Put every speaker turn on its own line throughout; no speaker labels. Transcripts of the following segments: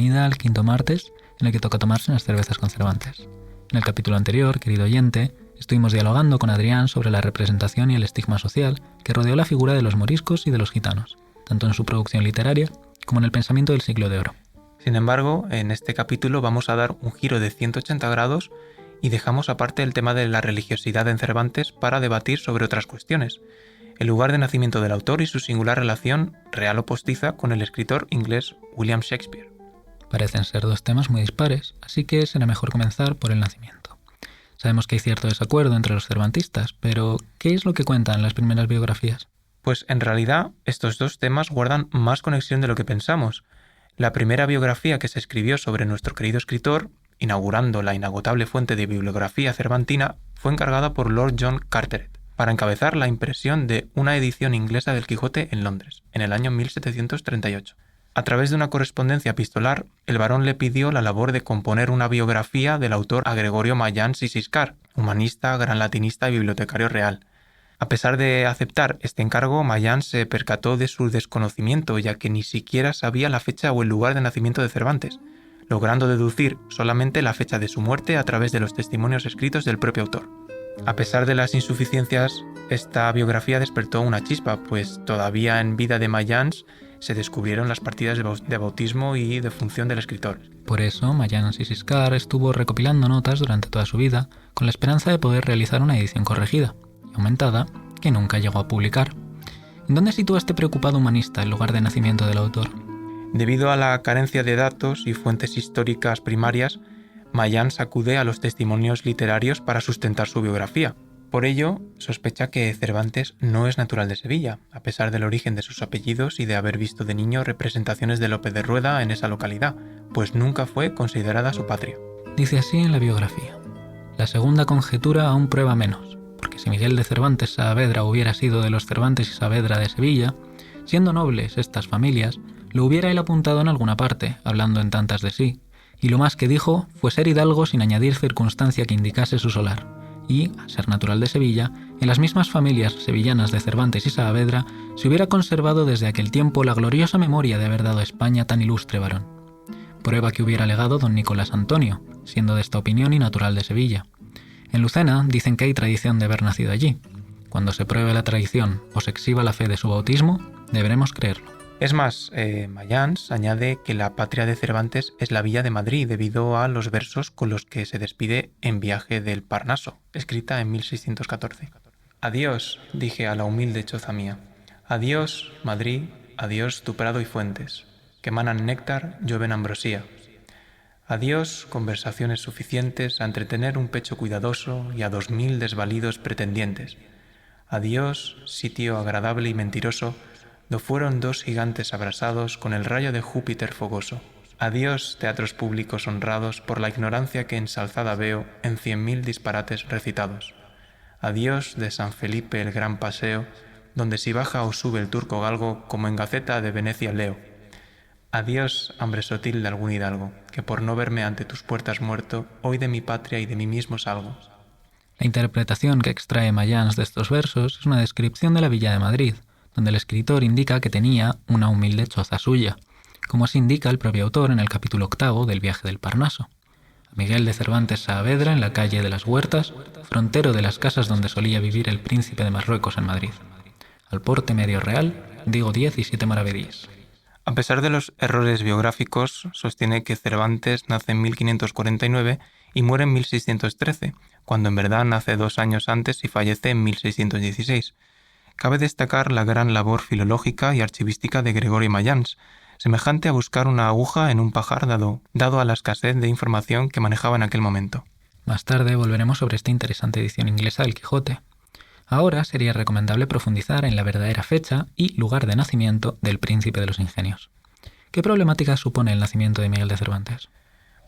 bienvenida al quinto martes en el que toca tomarse unas cervezas con Cervantes. En el capítulo anterior, querido oyente, estuvimos dialogando con Adrián sobre la representación y el estigma social que rodeó la figura de los moriscos y de los gitanos, tanto en su producción literaria como en el pensamiento del Siglo de Oro.
Sin embargo, en este capítulo vamos a dar un giro de 180 grados y dejamos aparte el tema de la religiosidad en Cervantes para debatir sobre otras cuestiones, el lugar de nacimiento del autor y su singular relación real o postiza con el escritor inglés William Shakespeare.
Parecen ser dos temas muy dispares, así que será mejor comenzar por el nacimiento. Sabemos que hay cierto desacuerdo entre los cervantistas, pero ¿qué es lo que cuentan las primeras biografías?
Pues en realidad estos dos temas guardan más conexión de lo que pensamos. La primera biografía que se escribió sobre nuestro querido escritor, inaugurando la inagotable fuente de bibliografía cervantina, fue encargada por Lord John Carteret, para encabezar la impresión de una edición inglesa del Quijote en Londres, en el año 1738. A través de una correspondencia epistolar, el barón le pidió la labor de componer una biografía del autor a Gregorio Mayans y Siscar, humanista, gran latinista y bibliotecario real. A pesar de aceptar este encargo, Mayans se percató de su desconocimiento, ya que ni siquiera sabía la fecha o el lugar de nacimiento de Cervantes, logrando deducir solamente la fecha de su muerte a través de los testimonios escritos del propio autor. A pesar de las insuficiencias, esta biografía despertó una chispa, pues todavía en vida de Mayans se descubrieron las partidas de bautismo y defunción del escritor.
Por eso, Mayans y Siscar estuvo recopilando notas durante toda su vida, con la esperanza de poder realizar una edición corregida y aumentada que nunca llegó a publicar. ¿En dónde sitúa este preocupado humanista el lugar de nacimiento del autor?
Debido a la carencia de datos y fuentes históricas primarias, Mayans acude a los testimonios literarios para sustentar su biografía. Por ello, sospecha que Cervantes no es natural de Sevilla, a pesar del origen de sus apellidos y de haber visto de niño representaciones de Lope de Rueda en esa localidad, pues nunca fue considerada su patria.
Dice así en la biografía: la segunda conjetura aún prueba menos, porque si Miguel de Cervantes Saavedra hubiera sido de los Cervantes y Saavedra de Sevilla, siendo nobles estas familias, lo hubiera él apuntado en alguna parte, hablando en tantas de sí, y lo más que dijo fue ser hidalgo sin añadir circunstancia que indicase su solar, y, a ser natural de Sevilla, en las mismas familias sevillanas de Cervantes y Saavedra se hubiera conservado desde aquel tiempo la gloriosa memoria de haber dado a España tan ilustre varón. Prueba que hubiera legado don Nicolás Antonio, siendo de esta opinión y natural de Sevilla. En Lucena dicen que hay tradición de haber nacido allí. Cuando se pruebe la tradición o se exhiba la fe de su bautismo, deberemos creerlo.
Es más, Mayans añade que la patria de Cervantes es la villa de Madrid debido a los versos con los que se despide en Viaje del Parnaso, escrita en 1614. Adiós, dije a la humilde choza mía. Adiós, Madrid, adiós tu prado y fuentes, que manan néctar, llueven ambrosía. Adiós, conversaciones suficientes a entretener un pecho cuidadoso y a 2000 desvalidos pretendientes. Adiós, sitio agradable y mentiroso, do fueron dos gigantes abrasados con el rayo de Júpiter fogoso. Adiós, teatros públicos honrados por la ignorancia que ensalzada veo en 100.000 disparates recitados. Adiós de San Felipe el gran paseo, donde si baja o sube el turco galgo, como en Gaceta de Venecia leo. Adiós, hambre sotil de algún hidalgo, que por no verme ante tus puertas muerto, hoy de mi patria y de mí mismo salgo.
La interpretación que extrae Mayans de estos versos es una descripción de la villa de Madrid, donde el escritor indica que tenía una humilde choza suya, como así indica el propio autor en el capítulo 8 del Viaje del Parnaso. A Miguel de Cervantes Saavedra en la calle de las Huertas, frontero de las casas donde solía vivir el príncipe de Marruecos en Madrid. Al porte medio real, digo 10 y 7 maravedíes.
A pesar de los errores biográficos, sostiene que Cervantes nace en 1549 y muere en 1613, cuando en verdad nace 2 años antes y fallece en 1616. Cabe destacar la gran labor filológica y archivística de Gregorio Mayans, semejante a buscar una aguja en un pajar dado a la escasez de información que manejaba en aquel momento.
Más tarde volveremos sobre esta interesante edición inglesa del Quijote. Ahora sería recomendable profundizar en la verdadera fecha y lugar de nacimiento del príncipe de los ingenios. ¿Qué problemática supone el nacimiento de Miguel de Cervantes?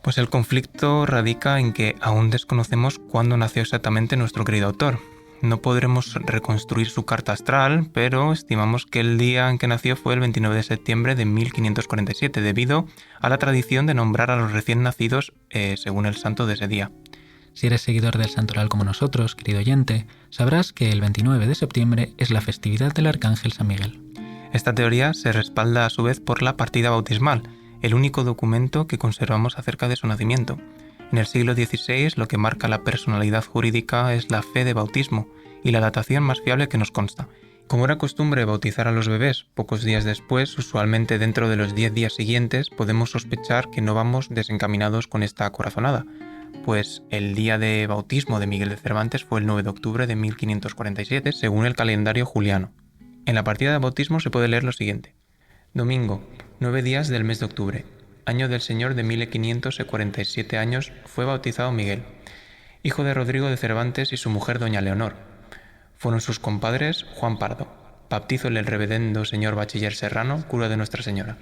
Pues el conflicto radica en que aún desconocemos cuándo nació exactamente nuestro querido autor. No podremos reconstruir su carta astral, pero estimamos que el día en que nació fue el 29 de septiembre de 1547, debido a la tradición de nombrar a los recién nacidos según el santo de ese día.
Si eres seguidor del santoral como nosotros, querido oyente, sabrás que el 29 de septiembre es la festividad del Arcángel San Miguel.
Esta teoría se respalda a su vez por la partida bautismal. el único documento que conservamos acerca de su nacimiento. En el siglo XVI lo que marca la personalidad jurídica es la fe de bautismo y la datación más fiable que nos consta. Como era costumbre bautizar a los bebés pocos días después, usualmente dentro de los 10 días siguientes, podemos sospechar que no vamos desencaminados con esta corazonada, pues el día de bautismo de Miguel de Cervantes fue el 9 de octubre de 1547, según el calendario juliano. En la partida de bautismo se puede leer lo siguiente: domingo, 9 días del mes de octubre, año del Señor de 1547 años, fue bautizado Miguel, hijo de Rodrigo de Cervantes y su mujer doña Leonor. Fueron sus compadres Juan Pardo. Baptízole el reverendo señor bachiller Serrano, cura de Nuestra Señora.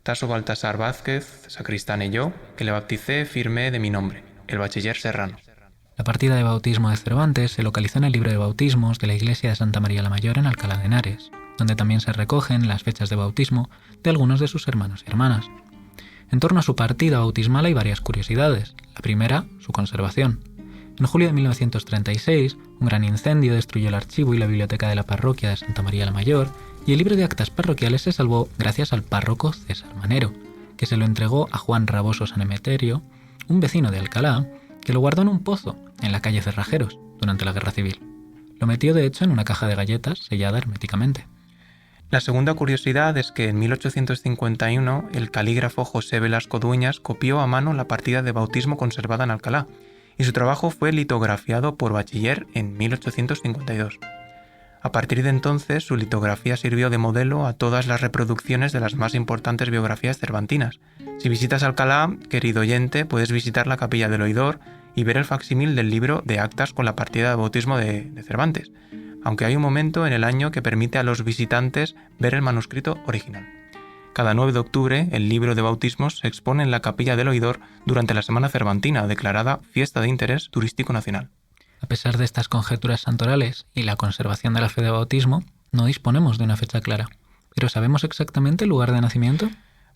Taso Baltasar Vázquez, sacristán y yo, que le bauticé, firmé de mi nombre, el bachiller Serrano.
La partida de bautismo de Cervantes se localizó en el libro de bautismos de la iglesia de Santa María la Mayor en Alcalá de Henares, donde también se recogen las fechas de bautismo de algunos de sus hermanos y hermanas. En torno a su partida bautismal hay varias curiosidades. La primera, su conservación. En julio de 1936, un gran incendio destruyó el archivo y la biblioteca de la parroquia de Santa María la Mayor, y el libro de actas parroquiales se salvó gracias al párroco César Manero, que se lo entregó a Juan Raboso San Emeterio, un vecino de Alcalá, que lo guardó en un pozo en la calle Cerrajeros durante la Guerra Civil. Lo metió de hecho en una caja de galletas sellada herméticamente.
La segunda curiosidad es que en 1851 el calígrafo José Velasco Dueñas copió a mano la partida de bautismo conservada en Alcalá, y su trabajo fue litografiado por Bachiller en 1852. A partir de entonces, su litografía sirvió de modelo a todas las reproducciones de las más importantes biografías cervantinas. Si visitas Alcalá, querido oyente, puedes visitar la Capilla del Oidor y ver el facsímil del libro de actas con la partida de bautismo de Cervantes, aunque hay un momento en el año que permite a los visitantes ver el manuscrito original. Cada 9 de octubre, el libro de bautismos se expone en la Capilla del Oidor durante la Semana Cervantina, declarada Fiesta de Interés Turístico Nacional.
A pesar de estas conjeturas santorales y la conservación de la fe de bautismo, no disponemos de una fecha clara. ¿Pero sabemos exactamente el lugar de nacimiento?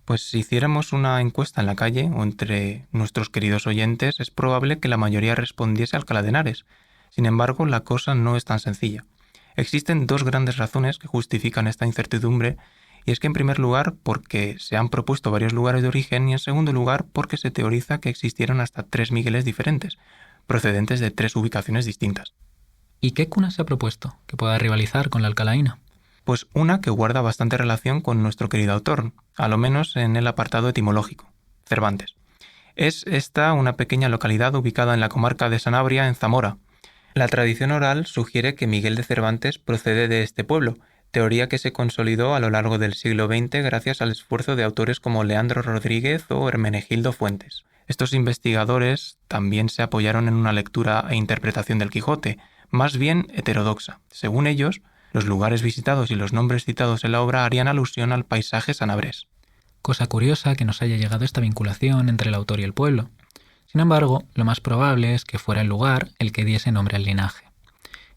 Pues si hiciéramos una encuesta en la calle o entre nuestros queridos oyentes, es probable que la mayoría respondiese Alcalá de Henares. Sin embargo, la cosa no es tan sencilla. Existen dos grandes razones que justifican esta incertidumbre, y es que en primer lugar porque se han propuesto varios lugares de origen y en segundo lugar porque se teoriza que existieron hasta 3 Migueles diferentes, procedentes de 3 ubicaciones distintas.
¿Y qué cuna se ha propuesto que pueda rivalizar con la alcalaína?
Pues una que guarda bastante relación con nuestro querido autor, a lo menos en el apartado etimológico, Cervantes. Es esta una pequeña localidad ubicada en la comarca de Sanabria, en Zamora. La tradición oral sugiere que Miguel de Cervantes procede de este pueblo, teoría que se consolidó a lo largo del siglo XX gracias al esfuerzo de autores como Leandro Rodríguez o Hermenegildo Fuentes. Estos investigadores también se apoyaron en una lectura e interpretación del Quijote, más bien heterodoxa. Según ellos, los lugares visitados y los nombres citados en la obra harían alusión al paisaje sanabrés.
Cosa curiosa que nos haya llegado esta vinculación entre el autor y el pueblo. Sin embargo, lo más probable es que fuera el lugar el que diese nombre al linaje.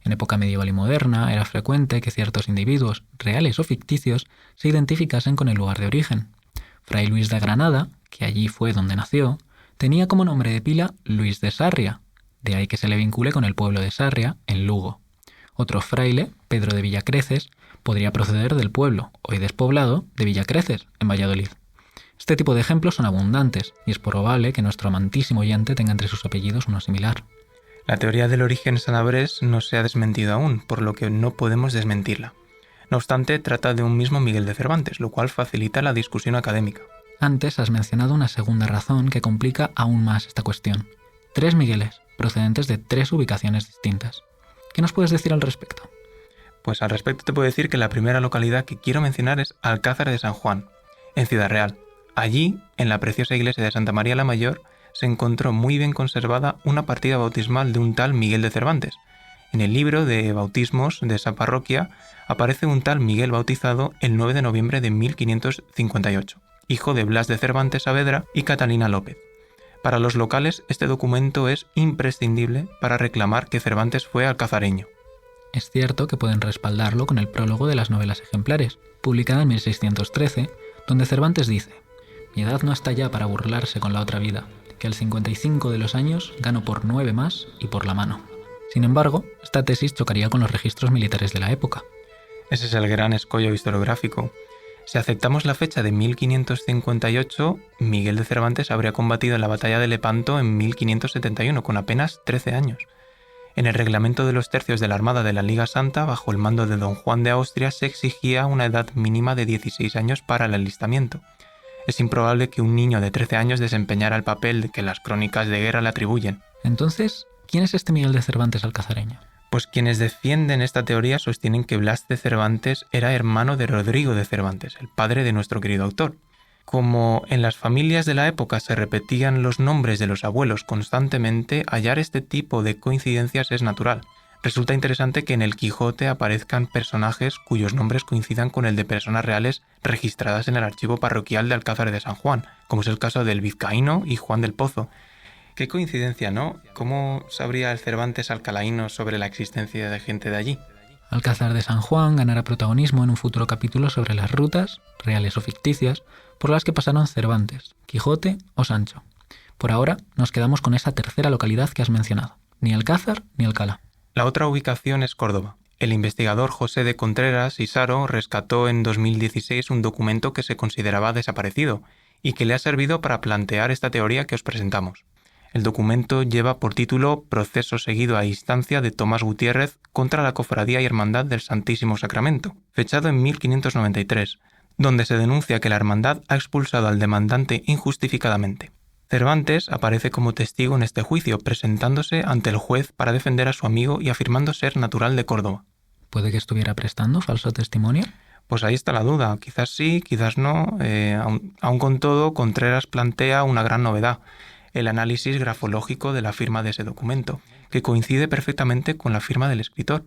En época medieval y moderna era frecuente que ciertos individuos, reales o ficticios, se identificasen con el lugar de origen. Fray Luis de Granada, que allí fue donde nació, tenía como nombre de pila Luis de Sarria, de ahí que se le vincule con el pueblo de Sarria, en Lugo. Otro fraile, Pedro de Villacreces, podría proceder del pueblo, hoy despoblado, de Villacreces, en Valladolid. Este tipo de ejemplos son abundantes, y es probable que nuestro amantísimo oyente tenga entre sus apellidos uno similar.
La teoría del origen sanabrés no se ha desmentido aún, por lo que no podemos desmentirla. No obstante, trata de un mismo Miguel de Cervantes, lo cual facilita la discusión académica.
Antes has mencionado una segunda razón que complica aún más esta cuestión. 3 Migueles, procedentes de 3 ubicaciones distintas. ¿Qué nos puedes decir al respecto?
Pues al respecto te puedo decir que la primera localidad que quiero mencionar es Alcázar de San Juan, en Ciudad Real. Allí, en la preciosa iglesia de Santa María la Mayor, se encontró muy bien conservada una partida bautismal de un tal Miguel de Cervantes. En el libro de bautismos de esa parroquia aparece un tal Miguel bautizado el 9 de noviembre de 1558. Hijo de Blas de Cervantes Saavedra y Catalina López. Para los locales, este documento es imprescindible para reclamar que Cervantes fue alcazareño.
Es cierto que pueden respaldarlo con el prólogo de las novelas ejemplares, publicada en 1613, donde Cervantes dice: «Mi edad no está ya para burlarse con la otra vida, que al 55 de los años gano por 9 más y por la mano». Sin embargo, esta tesis chocaría con los registros militares de la época.
Ese es el gran escollo historiográfico. Si aceptamos la fecha de 1558, Miguel de Cervantes habría combatido en la batalla de Lepanto en 1571, con apenas 13 años. En el reglamento de los tercios de la Armada de la Liga Santa, bajo el mando de don Juan de Austria, se exigía una edad mínima de 16 años para el alistamiento. Es improbable que un niño de 13 años desempeñara el papel que las crónicas de guerra le atribuyen.
Entonces, ¿quién es este Miguel de Cervantes alcazareño?
Pues quienes defienden esta teoría sostienen que Blas de Cervantes era hermano de Rodrigo de Cervantes, el padre de nuestro querido autor. Como en las familias de la época se repetían los nombres de los abuelos constantemente, hallar este tipo de coincidencias es natural. Resulta interesante que en el Quijote aparezcan personajes cuyos nombres coincidan con el de personas reales registradas en el archivo parroquial de Alcázar de San Juan, como es el caso del Vizcaíno y Juan del Pozo. Qué coincidencia, ¿no? ¿Cómo sabría el Cervantes alcalaíno sobre la existencia de gente de allí?
Alcázar de San Juan ganará protagonismo en un futuro capítulo sobre las rutas, reales o ficticias, por las que pasaron Cervantes, Quijote o Sancho. Por ahora nos quedamos con esa tercera localidad que has mencionado, ni Alcázar ni Alcalá.
La otra ubicación es Córdoba. El investigador José de Contreras y Saro rescató en 2016 un documento que se consideraba desaparecido y que le ha servido para plantear esta teoría que os presentamos. El documento lleva por título Proceso seguido a instancia de Tomás Gutiérrez contra la Cofradía y Hermandad del Santísimo Sacramento, fechado en 1593, donde se denuncia que la hermandad ha expulsado al demandante injustificadamente. Cervantes aparece como testigo en este juicio, presentándose ante el juez para defender a su amigo y afirmando ser natural de Córdoba.
¿Puede que estuviera prestando falso testimonio?
Pues ahí está la duda, quizás sí, quizás no. Aun con todo, Contreras plantea una gran novedad: el análisis grafológico de la firma de ese documento, que coincide perfectamente con la firma del escritor.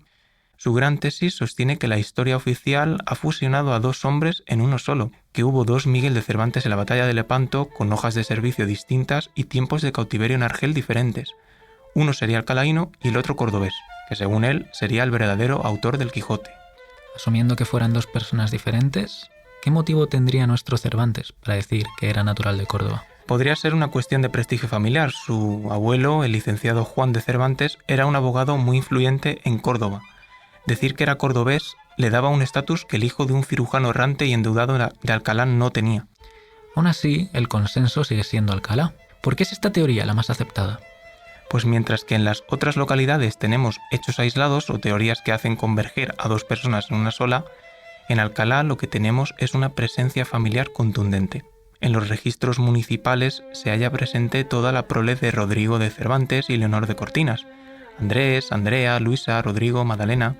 Su gran tesis sostiene que la historia oficial ha fusionado a dos hombres en uno solo, que hubo dos Miguel de Cervantes en la batalla de Lepanto con hojas de servicio distintas y tiempos de cautiverio en Argel diferentes. Uno sería alcalaíno y el otro cordobés, que según él sería el verdadero autor del Quijote.
Asumiendo que fueran dos personas diferentes, ¿qué motivo tendría nuestro Cervantes para decir que era natural de Córdoba?
Podría ser una cuestión de prestigio familiar. Su abuelo, el licenciado Juan de Cervantes, era un abogado muy influyente en Córdoba. Decir que era cordobés le daba un estatus que el hijo de un cirujano errante y endeudado de Alcalá no tenía.
Aún así, el consenso sigue siendo Alcalá. ¿Por qué es esta teoría la más aceptada?
Pues mientras que en las otras localidades tenemos hechos aislados o teorías que hacen converger a dos personas en una sola, en Alcalá lo que tenemos es una presencia familiar contundente. En los registros municipales se halla presente toda la prole de Rodrigo de Cervantes y Leonor de Cortinas. Andrés, Andrea, Luisa, Rodrigo, Madalena.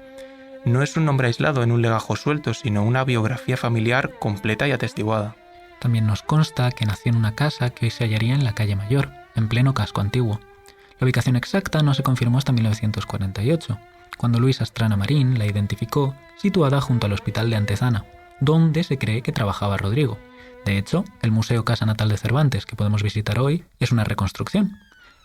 No es un nombre aislado en un legajo suelto, sino una biografía familiar completa y atestiguada.
También nos consta que nació en una casa que hoy se hallaría en la calle Mayor, en pleno casco antiguo. La ubicación exacta no se confirmó hasta 1948, cuando Luis Astrana Marín la identificó situada junto al Hospital de Antezana, donde se cree que trabajaba Rodrigo. De hecho, el Museo Casa Natal de Cervantes, que podemos visitar hoy, es una reconstrucción.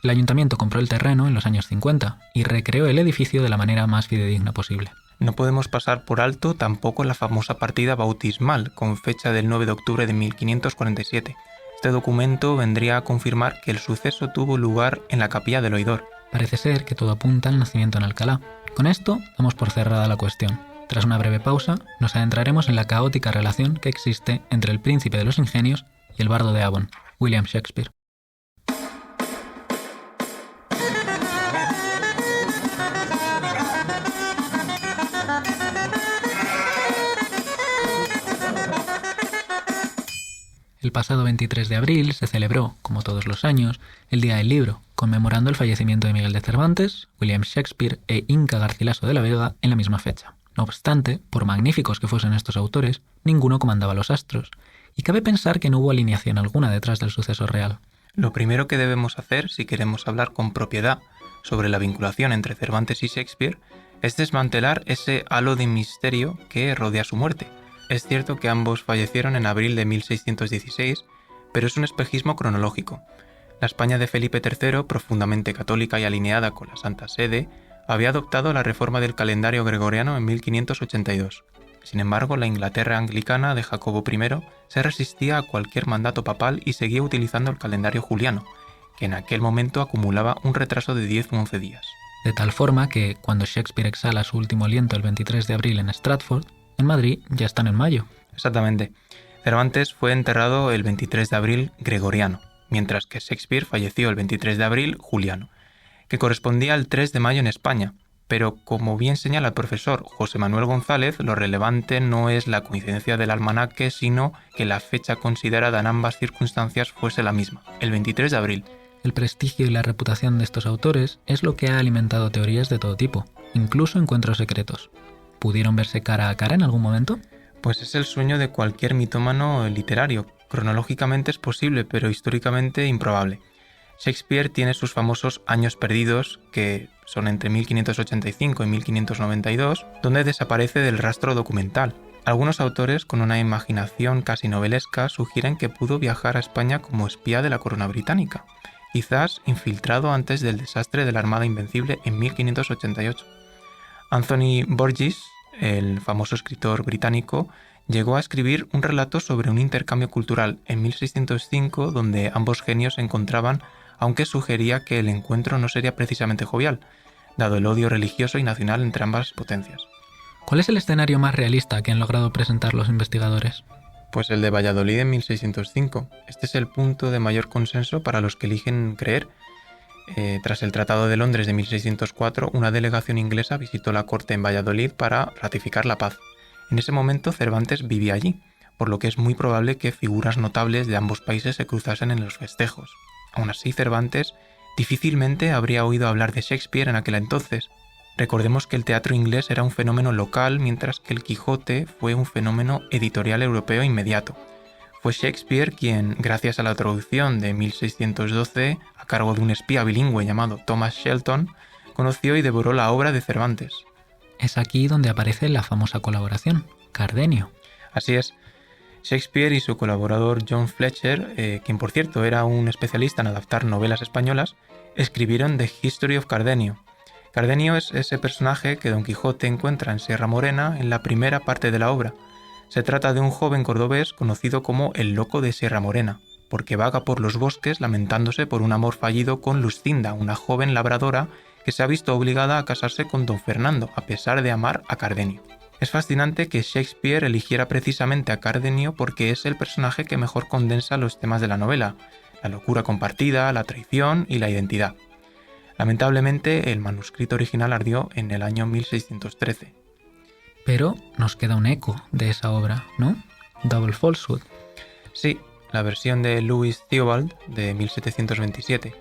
El ayuntamiento compró el terreno en los años 50 y recreó el edificio de la manera más fidedigna posible.
No podemos pasar por alto tampoco la famosa partida bautismal, con fecha del 9 de octubre de 1547. Este documento vendría a confirmar que el suceso tuvo lugar en la capilla del Oidor.
Parece ser que todo apunta al nacimiento en Alcalá. Con esto damos por cerrada la cuestión. Tras una breve pausa, nos adentraremos en la caótica relación que existe entre el príncipe de los ingenios y el bardo de Avon, William Shakespeare. El pasado 23 de abril se celebró, como todos los años, el Día del Libro, conmemorando el fallecimiento de Miguel de Cervantes, William Shakespeare e Inca Garcilaso de la Vega en la misma fecha. No obstante, por magníficos que fuesen estos autores, ninguno comandaba los astros, y cabe pensar que no hubo alineación alguna detrás del suceso real.
Lo primero que debemos hacer, si queremos hablar con propiedad sobre la vinculación entre Cervantes y Shakespeare, es desmantelar ese halo de misterio que rodea su muerte. Es cierto que ambos fallecieron en abril de 1616, pero es un espejismo cronológico. La España de Felipe III, profundamente católica y alineada con la Santa Sede, había adoptado la reforma del calendario gregoriano en 1582. Sin embargo, la Inglaterra anglicana de Jacobo I se resistía a cualquier mandato papal y seguía utilizando el calendario juliano, que en aquel momento acumulaba un retraso de 10 u 11 días.
De tal forma que, cuando Shakespeare exhala su último aliento el 23 de abril en Stratford, en Madrid ya están en mayo.
Exactamente. Cervantes fue enterrado el 23 de abril gregoriano, mientras que Shakespeare falleció el 23 de abril juliano, que correspondía al 3 de mayo en España. Pero como bien señala el profesor José Manuel González, lo relevante no es la coincidencia del almanaque, sino que la fecha considerada en ambas circunstancias fuese la misma, el 23 de abril.
El prestigio y la reputación de estos autores es lo que ha alimentado teorías de todo tipo, incluso encuentros secretos. ¿Pudieron verse cara a cara en algún momento?
Pues es el sueño de cualquier mitómano literario. Cronológicamente es posible, pero históricamente improbable. Shakespeare tiene sus famosos años perdidos, que son entre 1585 y 1592, donde desaparece del rastro documental. Algunos autores, con una imaginación casi novelesca, sugieren que pudo viajar a España como espía de la corona británica, quizás infiltrado antes del desastre de la Armada Invencible en 1588. Anthony Burgess, el famoso escritor británico, llegó a escribir un relato sobre un intercambio cultural en 1605 donde ambos genios se encontraban, aunque sugería que el encuentro no sería precisamente jovial, dado el odio religioso y nacional entre ambas potencias.
¿Cuál es el escenario más realista que han logrado presentar los investigadores?
Pues el de Valladolid en 1605. Este es el punto de mayor consenso para los que eligen creer. Tras el Tratado de Londres de 1604, una delegación inglesa visitó la corte en Valladolid para ratificar la paz. En ese momento Cervantes vivía allí, por lo que es muy probable que figuras notables de ambos países se cruzasen en los festejos. Aún así, Cervantes difícilmente habría oído hablar de Shakespeare en aquel entonces. Recordemos que el teatro inglés era un fenómeno local, mientras que el Quijote fue un fenómeno editorial europeo inmediato. Fue Shakespeare quien, gracias a la traducción de 1612, a cargo de un espía bilingüe llamado Thomas Shelton, conoció y devoró la obra de Cervantes.
Es aquí donde aparece la famosa colaboración, Cardenio.
Así es. Shakespeare y su colaborador John Fletcher, quien por cierto era un especialista en adaptar novelas españolas, escribieron The History of Cardenio. Cardenio es ese personaje que Don Quijote encuentra en Sierra Morena en la primera parte de la obra. Se trata de un joven cordobés conocido como el Loco de Sierra Morena, porque vaga por los bosques lamentándose por un amor fallido con Luscinda, una joven labradora que se ha visto obligada a casarse con Don Fernando, a pesar de amar a Cardenio. Es fascinante que Shakespeare eligiera precisamente a Cardenio porque es el personaje que mejor condensa los temas de la novela, la locura compartida, la traición y la identidad. Lamentablemente, el manuscrito original ardió en el año 1613.
Pero nos queda un eco de esa obra, ¿no? Double Falsehood.
Sí, la versión de Louis Theobald de 1727.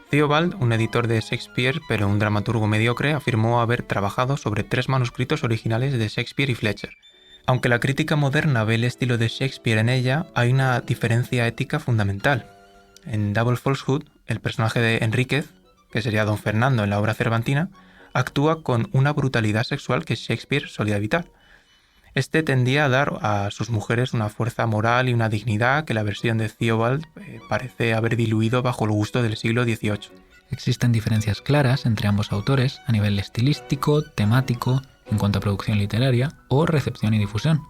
Theobald, un editor de Shakespeare pero un dramaturgo mediocre, afirmó haber trabajado sobre 3 manuscritos originales de Shakespeare y Fletcher. Aunque la crítica moderna ve el estilo de Shakespeare en ella, hay una diferencia ética fundamental. En Double Falsehood, el personaje de Enríquez, que sería Don Fernando en la obra cervantina, actúa con una brutalidad sexual que Shakespeare solía evitar. Este tendía a dar a sus mujeres una fuerza moral y una dignidad que la versión de Theobald parece haber diluido bajo el gusto del siglo XVIII.
Existen diferencias claras entre ambos autores a nivel estilístico, temático, en cuanto a producción literaria o recepción y difusión.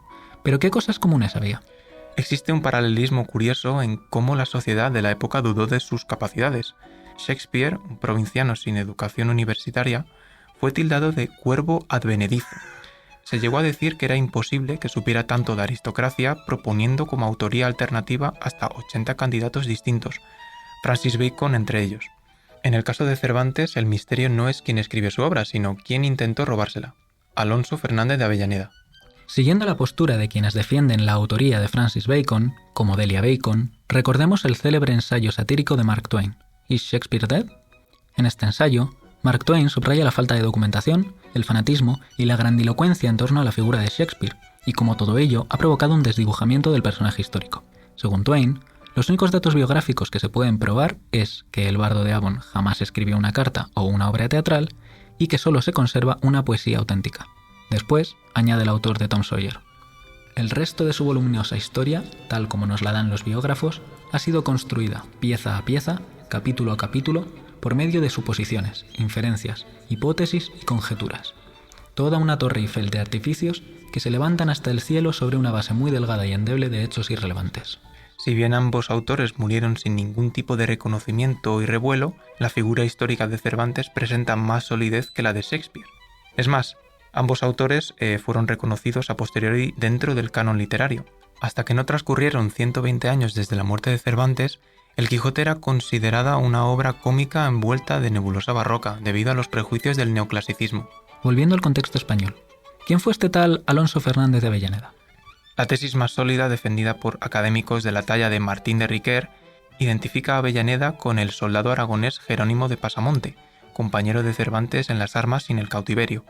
¿Pero qué cosas comunes había?
Existe un paralelismo curioso en cómo la sociedad de la época dudó de sus capacidades. Shakespeare, un provinciano sin educación universitaria, fue tildado de cuervo advenedizo. Se llegó a decir que era imposible que supiera tanto de aristocracia, proponiendo como autoría alternativa hasta 80 candidatos distintos, Francis Bacon entre ellos. En el caso de Cervantes, el misterio no es quién escribió su obra, sino quién intentó robársela: Alonso Fernández de Avellaneda.
Siguiendo la postura de quienes defienden la autoría de Francis Bacon, como Delia Bacon, recordemos el célebre ensayo satírico de Mark Twain, ¿Is Shakespeare Dead? En este ensayo, Mark Twain subraya la falta de documentación, el fanatismo y la grandilocuencia en torno a la figura de Shakespeare, y como todo ello ha provocado un desdibujamiento del personaje histórico. Según Twain, los únicos datos biográficos que se pueden probar es que el bardo de Avon jamás escribió una carta o una obra teatral y que solo se conserva una poesía auténtica. Después, añade el autor de Tom Sawyer: el resto de su voluminosa historia, tal como nos la dan los biógrafos, ha sido construida pieza a pieza, capítulo a capítulo, por medio de suposiciones, inferencias, hipótesis y conjeturas. Toda una torre Eiffel de artificios que se levantan hasta el cielo sobre una base muy delgada y endeble de hechos irrelevantes.
Si bien ambos autores murieron sin ningún tipo de reconocimiento y revuelo, la figura histórica de Cervantes presenta más solidez que la de Shakespeare. Es más, Ambos autores fueron reconocidos a posteriori dentro del canon literario. Hasta que no transcurrieron 120 años desde la muerte de Cervantes, El Quijote era considerada una obra cómica envuelta de nebulosa barroca, debido a los prejuicios del neoclasicismo.
Volviendo al contexto español, ¿quién fue este tal Alonso Fernández de Avellaneda?
La tesis más sólida, defendida por académicos de la talla de Martín de Riquer, identifica a Avellaneda con el soldado aragonés Jerónimo de Pasamonte, compañero de Cervantes en las armas y en el cautiverio.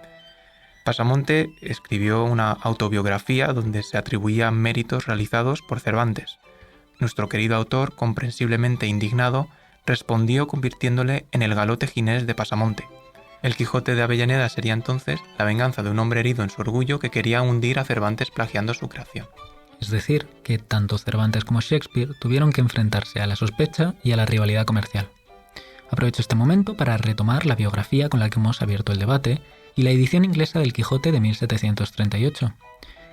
Pasamonte escribió una autobiografía donde se atribuían méritos realizados por Cervantes. Nuestro querido autor, comprensiblemente indignado, respondió convirtiéndole en el galote Ginés de Pasamonte. El Quijote de Avellaneda sería entonces la venganza de un hombre herido en su orgullo que quería hundir a Cervantes plagiando su creación.
Es decir, que tanto Cervantes como Shakespeare tuvieron que enfrentarse a la sospecha y a la rivalidad comercial. Aprovecho este momento para retomar la biografía con la que hemos abierto el debate y la edición inglesa del Quijote de 1738.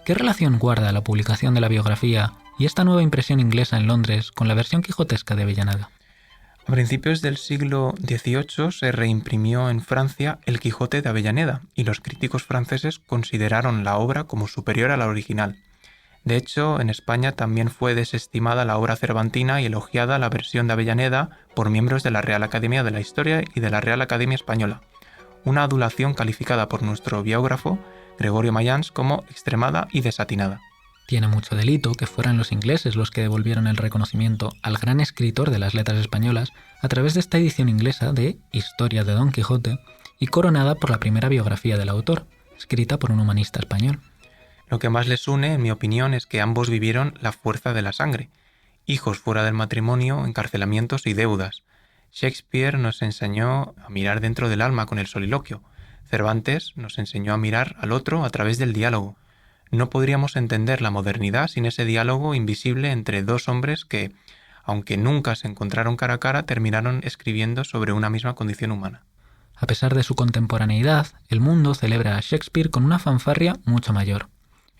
¿Qué relación guarda la publicación de la biografía y esta nueva impresión inglesa en Londres con la versión quijotesca de Avellaneda?
A principios del siglo XVIII se reimprimió en Francia El Quijote de Avellaneda y los críticos franceses consideraron la obra como superior a la original. De hecho, en España también fue desestimada la obra cervantina y elogiada la versión de Avellaneda por miembros de la Real Academia de la Historia y de la Real Academia Española, una adulación calificada por nuestro biógrafo Gregorio Mayans como extremada y desatinada.
Tiene mucho delito que fueran los ingleses los que devolvieron el reconocimiento al gran escritor de las letras españolas a través de esta edición inglesa de Historia de Don Quijote y coronada por la primera biografía del autor, escrita por un humanista español.
Lo que más les une, en mi opinión, es que ambos vivieron la fuerza de la sangre. Hijos fuera del matrimonio, encarcelamientos y deudas. Shakespeare nos enseñó a mirar dentro del alma con el soliloquio. Cervantes nos enseñó a mirar al otro a través del diálogo. No podríamos entender la modernidad sin ese diálogo invisible entre dos hombres que, aunque nunca se encontraron cara a cara, terminaron escribiendo sobre una misma condición humana.
A pesar de su contemporaneidad, el mundo celebra a Shakespeare con una fanfarria mucho mayor.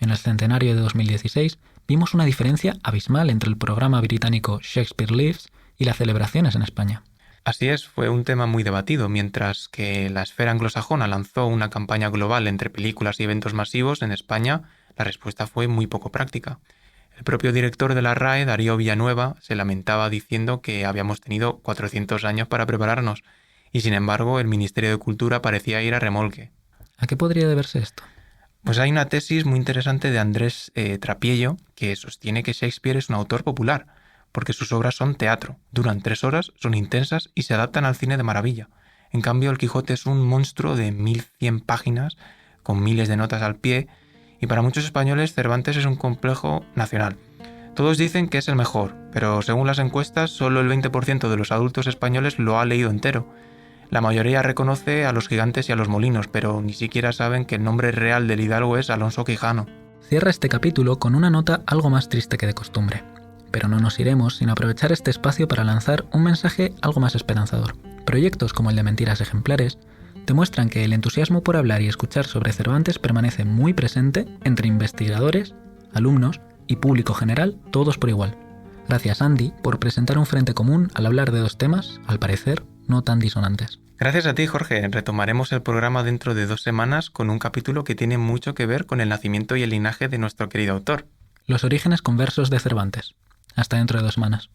En el centenario de 2016 vimos una diferencia abismal entre el programa británico Shakespeare Lives y las celebraciones en España.
Así es, fue un tema muy debatido. Mientras que la esfera anglosajona lanzó una campaña global entre películas y eventos masivos, en España la respuesta fue muy poco práctica. El propio director de la RAE, Darío Villanueva, se lamentaba diciendo que habíamos tenido 400 años para prepararnos y sin embargo el Ministerio de Cultura parecía ir a remolque.
¿A qué podría deberse esto?
Pues hay una tesis muy interesante de Andrés Trapiello que sostiene que Shakespeare es un autor popular, porque sus obras son teatro, duran 3 horas, son intensas y se adaptan al cine de maravilla. En cambio, El Quijote es un monstruo de 1100 páginas, con miles de notas al pie, y para muchos españoles Cervantes es un complejo nacional. Todos dicen que es el mejor, pero según las encuestas, solo el 20% de los adultos españoles lo ha leído entero. La mayoría reconoce a los gigantes y a los molinos, pero ni siquiera saben que el nombre real del hidalgo es Alonso Quijano.
Cierra este capítulo con una nota algo más triste que de costumbre. Pero no nos iremos sin aprovechar este espacio para lanzar un mensaje algo más esperanzador. Proyectos como el de Mentiras Ejemplares demuestran que el entusiasmo por hablar y escuchar sobre Cervantes permanece muy presente entre investigadores, alumnos y público general, todos por igual. Gracias, Andy, por presentar un frente común al hablar de dos temas, al parecer, no tan disonantes.
Gracias a ti, Jorge. Retomaremos el programa dentro de 2 semanas con un capítulo que tiene mucho que ver con el nacimiento y el linaje de nuestro querido autor.
Los orígenes conversos de Cervantes. Hasta dentro de 2 semanas.